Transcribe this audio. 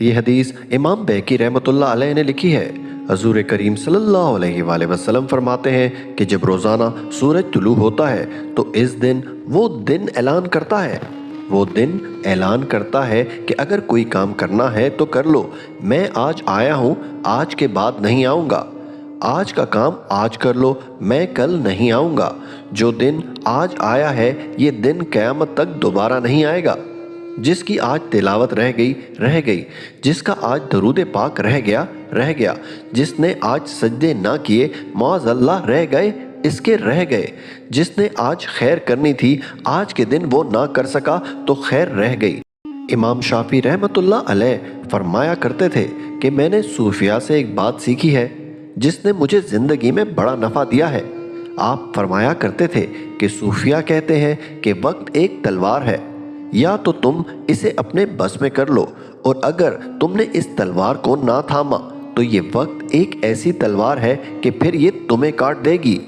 یہ حدیث امام بیہقی رحمۃ اللہ علیہ نے لکھی ہے۔ حضور کریم صلی اللہ علیہ وآلہ وسلم فرماتے ہیں کہ جب روزانہ سورج طلوع ہوتا ہے تو اس دن وہ دن اعلان کرتا ہے کہ اگر کوئی کام کرنا ہے تو کر لو، میں آج آیا ہوں، آج کے بعد نہیں آؤں گا۔ آج کا کام آج کر لو، میں کل نہیں آؤں گا۔ جو دن آج آیا ہے یہ دن قیامت تک دوبارہ نہیں آئے گا۔ جس کی آج تلاوت رہ گئی، جس کا آج درود پاک رہ گیا، جس نے آج سجدے نہ کیے معاذ اللہ رہ گئے، جس نے آج خیر کرنی تھی آج کے دن وہ نہ کر سکا تو خیر رہ گئی۔ امام شافعی رحمۃ اللہ علیہ فرمایا کرتے تھے کہ میں نے صوفیاء سے ایک بات سیکھی ہے جس نے مجھے زندگی میں بڑا نفع دیا ہے۔ آپ فرمایا کرتے تھے کہ صوفیاء کہتے ہیں کہ وقت ایک تلوار ہے، یا تو تم اسے اپنے بس میں کر لو، اور اگر تم نے اس تلوار کو نہ تھاما تو یہ وقت ایک ایسی تلوار ہے کہ پھر یہ تمہیں کاٹ دے گی۔